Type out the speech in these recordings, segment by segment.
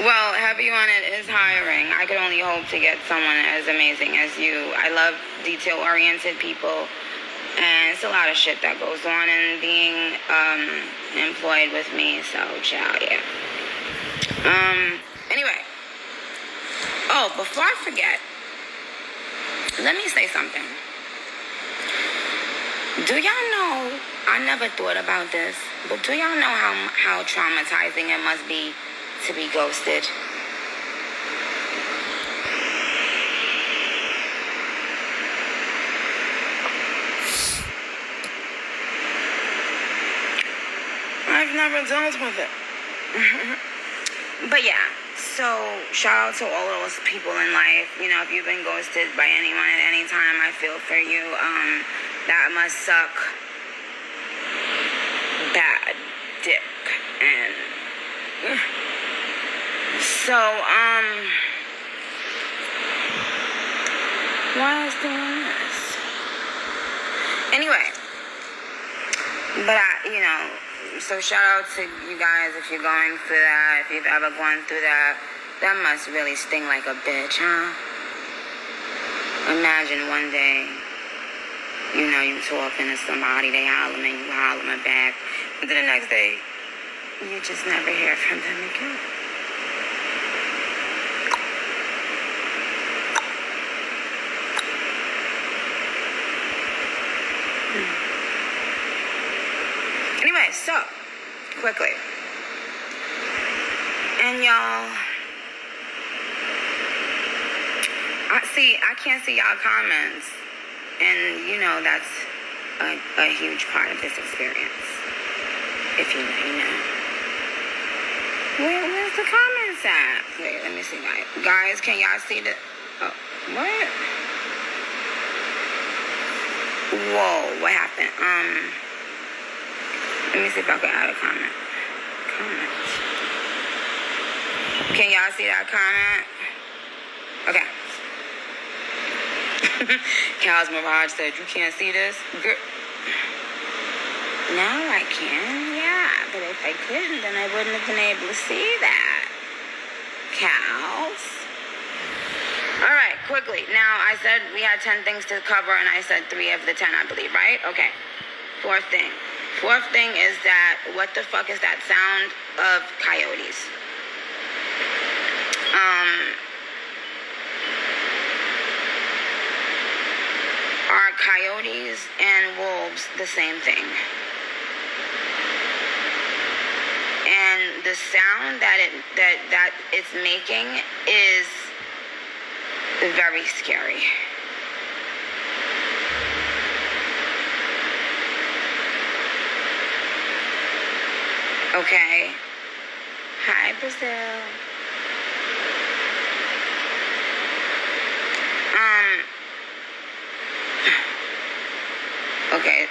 Well, Happy On It is hiring. I could only hope to get someone as amazing as you. I love detail-oriented people, and it's a lot of shit that goes on in being employed with me. So, ciao, yeah. Anyway. Oh, before I forget, let me say something. Do y'all know? I never thought about this, but do y'all know how traumatizing it must be to be ghosted? I've never dealt with it. But yeah, so shout out to all those people in life. You know, if you've been ghosted by anyone at any time, I feel for you. That must suck. Bad dick. And so, why is doing this? Anyway, but so shout out to you guys if you're going through that, if you've ever gone through that. That must really sting like a bitch, huh? Imagine one day, you talking to somebody, they hollering and you hollering back, and then the next day, you just never hear from them again. Anyway, so, quickly. And y'all, I can't see y'all comments. And that's a huge part of this experience. If you know, you know. Where's the comments at? Wait, let me see, guys. Guys, can y'all see the... Oh, what? Whoa, what happened? Let me see if I can add a comment. Comments. Can y'all see that comment? Okay. Cal's Mirage said, you can't see this? Girl. Now I can, yeah. But if I couldn't, then I wouldn't have been able to see that. Cows. All right, quickly. Now, I said we had 10 things to cover, and I said 3 of the 10, I believe, right? Okay. Fourth thing is that, what the fuck is that sound of coyotes? Are coyotes and wolves the same thing? And the sound that it's making is very scary. Okay. Hi, Brazil. Okay.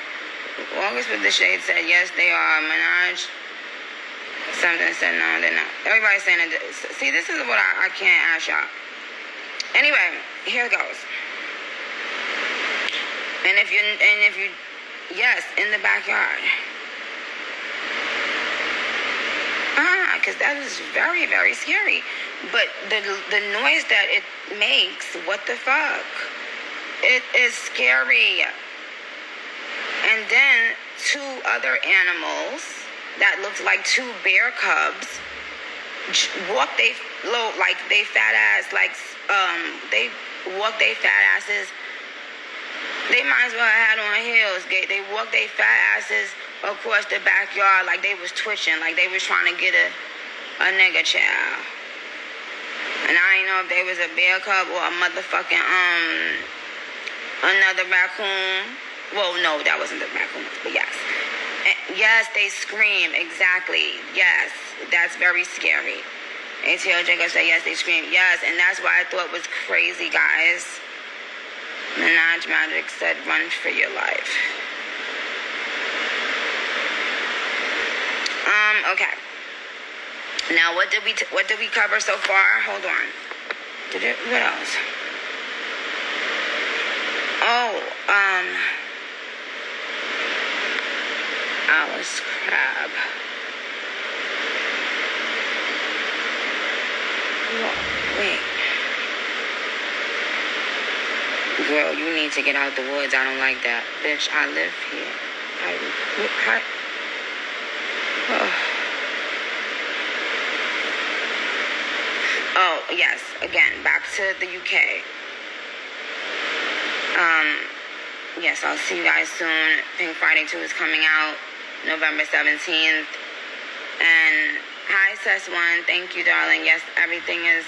August with the Shade said, yes, they are. Minaj. Something said, no, they're not. Everybody's saying it. See, this is what I can't ask y'all. Anyway, here it goes. And if you, yes, in the backyard. Because that is very, very scary. But the noise that it makes, what the fuck? It is scary. And then 2 other animals that looked like 2 bear cubs walk they fat ass, they walk they fat asses. They might as well have had on heels. They walk they fat asses across the backyard like they was twitching, like they was trying to get a nigga child. And I ain't know if they was a bear cub or a motherfucking another raccoon. Well, no, that wasn't the raccoons, but yes. Yes, they scream, exactly. Yes, that's very scary. ATL Jacob said, yes, they scream. Yes, and that's why I thought was crazy, guys. Minaj Magic said, run for your life. Okay. Now, what did we cover so far? Hold on. What else? Oh, Alice Crab. Wait. Girl, you need to get out the woods. I don't like that. Bitch, I live here. Oh, yes. Again, back to the UK. Yes, I'll see you guys soon. Pink Friday 2 is coming out November 17th. And hi, Sus1. Thank you, darling. Yes, everything is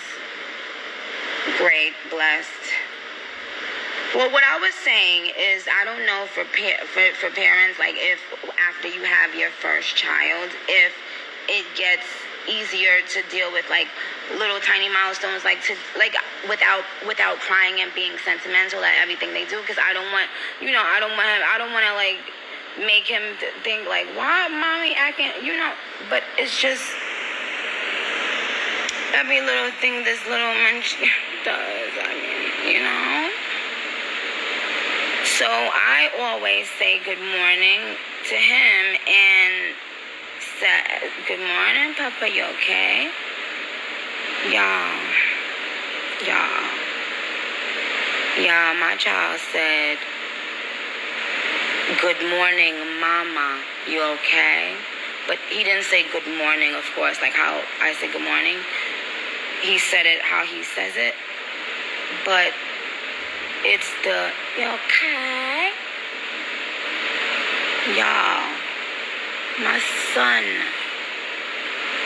great. Blessed. Well, what I was saying is, I don't know for parents, like if after you have your first child, if it gets easier to deal with like little tiny milestones, like without crying and being sentimental at everything they do, because I don't want to like make him think like, why mommy acting, but it's just every little thing this little munch does. I mean, So I always say good morning to him and said, good morning, Papa, you okay? Y'all, my child said, good morning, Mama, you okay? But he didn't say good morning, of course, like how I say good morning. He said it how he says it, but it's the, you okay? Y'all, my son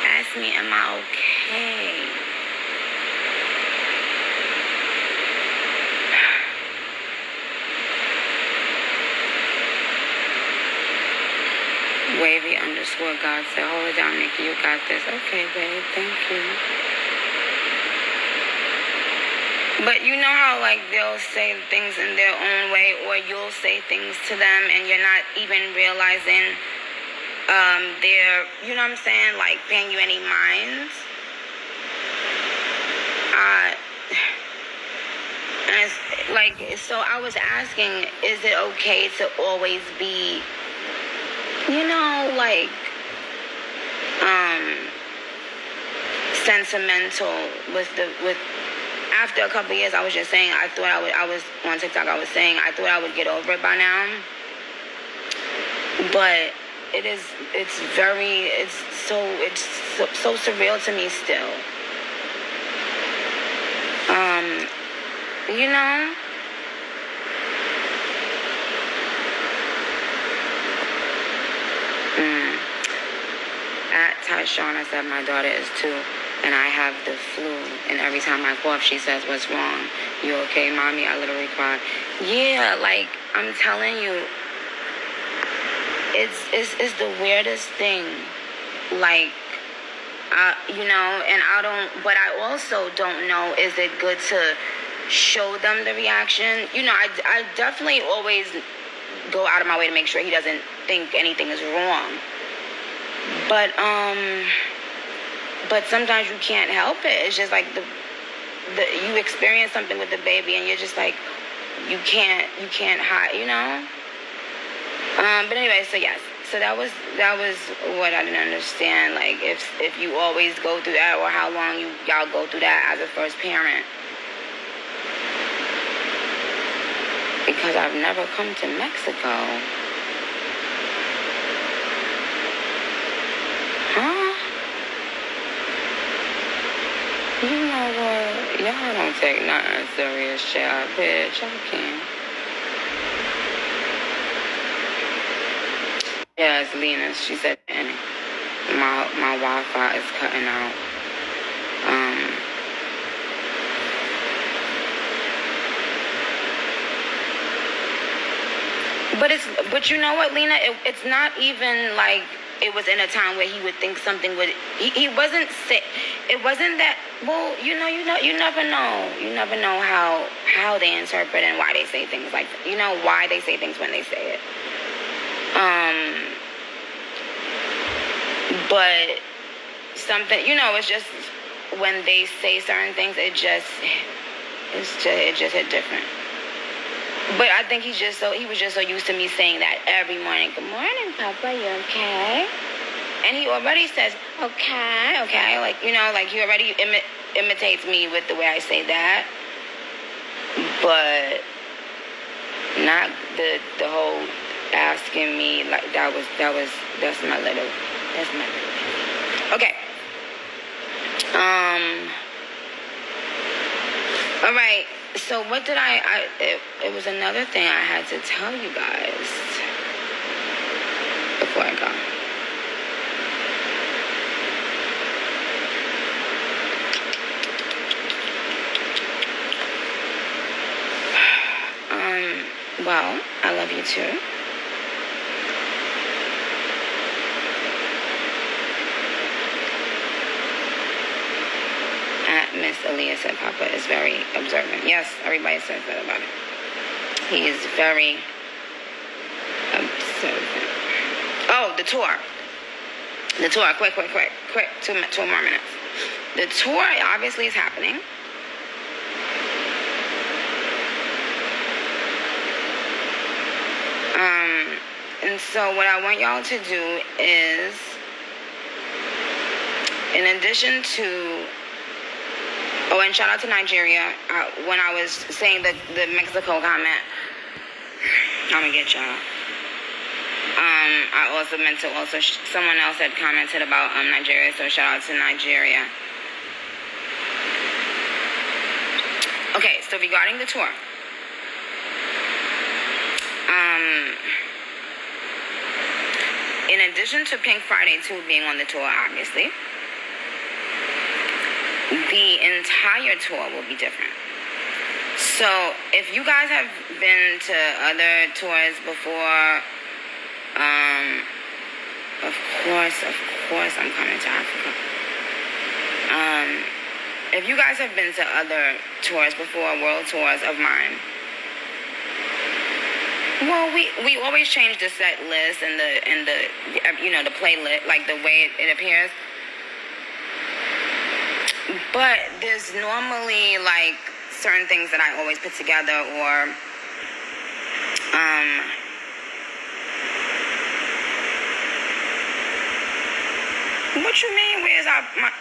asked me, am I okay? Wavy_God said, hold it down, Nicki, you got this. Okay, babe, thank you. But you know how, like, they'll say things in their own way, or you'll say things to them and you're not even realizing they're, you know what I'm saying, like, paying you any minds. And it's like, so I was asking, is it okay to always be, like, sentimental with after a couple of years, I was just saying, I was on TikTok, I was saying, I thought I would get over it by now. But it's so surreal to me still. At Tyshawn, I said my daughter is 2. And I have the flu, and every time I cough, she says, what's wrong? You okay, mommy? I literally cry. Yeah, like, I'm telling you, it's the weirdest thing. Like, and but I also don't know, is it good to show them the reaction? I definitely always go out of my way to make sure he doesn't think anything is wrong. But sometimes you can't help it. It's just like you experience something with the baby and you're just like, you can't hide, But anyway, so yes. So that was what I didn't understand. Like if you always go through that, or how long y'all go through that as a first parent. Because I've never come to Mexico. Huh? You know what? Y'all don't take nothing serious, child, bitch. I can't. Yes, Lena, she said, my Wi-Fi is cutting out. But you know what, Lena? It's not even like it was in a time where he would think something would. He wasn't sick. It wasn't that. Well, you never know. You never know how they interpret and why they say things like that. Why they say things when they say it. But something, it's just when they say certain things, it just hit different. But I think he was just so used to me saying that every morning. Good morning, Papa. You okay? And he already says, okay, like, you know, like he already imitates me with the way I say that. But not the whole asking me, like, that's my little. Okay. All right. So what did it was another thing I had to tell you guys before I go. Well, I love you too. Miss Aaliyah said Papa is very observant. Yes, everybody says that about him. He is very observant. Oh, the tour. Quick. Two more minutes. The tour obviously is happening. And so what I want y'all to do is, in addition to, oh, and shout out to Nigeria. When I was saying the Mexico comment, I'm gonna get y'all. I also meant to someone else had commented about Nigeria, so shout out to Nigeria. Okay, so regarding the tour, in addition to Pink Friday 2 being on the tour, obviously, the entire tour will be different. So if you guys have been to other tours before, of course I'm coming to Africa. If you guys have been to other tours before, world tours of mine, well, we always change the set list and the you know, the playlist, like the way it appears. But there's normally like certain things that I always put together, or what you mean? Where's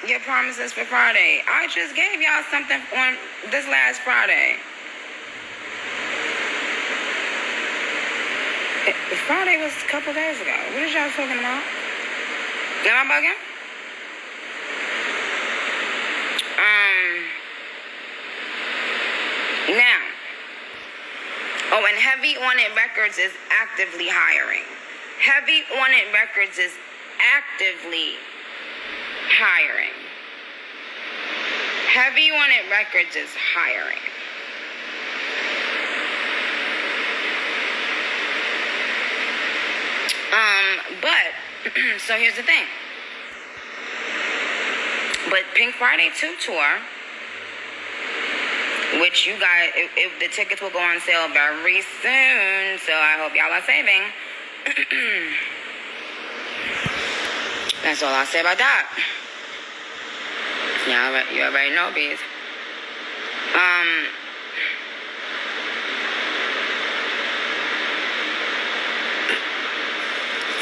your promises for Friday? I just gave y'all something on this last Friday. Friday was a couple days ago. What is y'all talking about? Am I bugging? Now, and Heavy On It Records is actively hiring. Heavy On It Records is actively hiring. Heavy On It Records is hiring. But, so here's the thing. But Pink Friday 2 tour, which you guys, the tickets will go on sale very soon, so I hope y'all are saving. That's all I'll say about that. You already know, bees.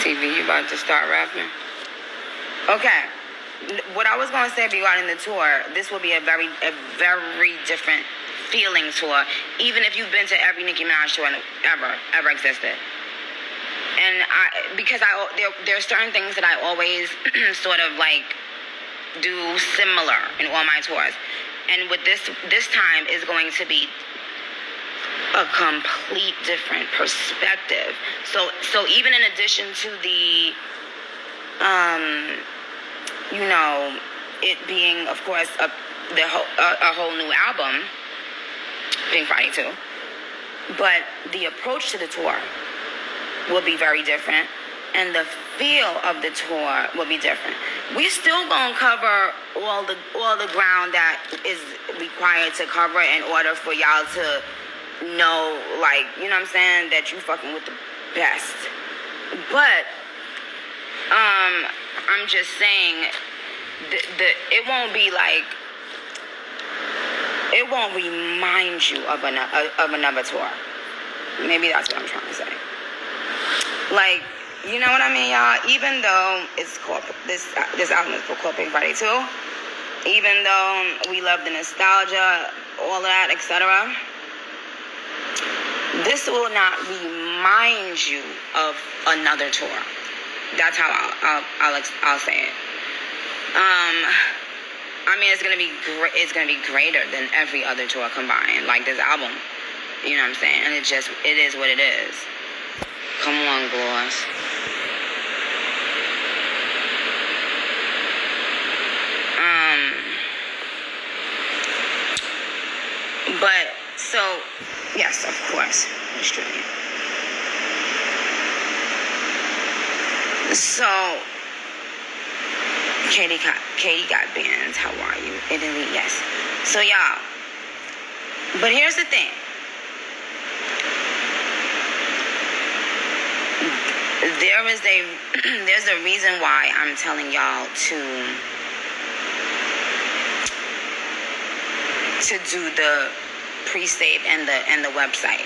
TV, you about to start rapping? Okay. What I was going to say regarding the tour, this will be a very different feeling tour, even if you've been to every Nicki Minaj tour ever existed. And because there are certain things that I always sort of like do similar in all my tours, and with this time is going to be a complete different perspective. So even in addition to the you know, it being, of course, a whole new album, Pink Friday 2, but the approach to the tour will be very different, and the feel of the tour will be different. We still gonna cover all the ground that is required to cover in order for y'all to know, like, you know what I'm saying, that you fucking with the best. But I'm just saying, it won't be like, it won't remind you of another tour. Maybe that's what I'm trying to say. Like, You know what I mean, y'all? Even though it's called this album is called Pink Friday too. Even though we love the nostalgia, all that, etc., this will not remind you of another tour. That's how I'll say it. I mean, it's gonna be it's gonna be greater than every other tour combined. Like this album, you know what I'm saying? And it is what it is. Come on, Gloss. But so yes, of course, Australian. So Katie got bands. How are you? Italy, yes. So y'all. But here's the thing. There's a reason why I'm telling y'all to do the pre-save and the website.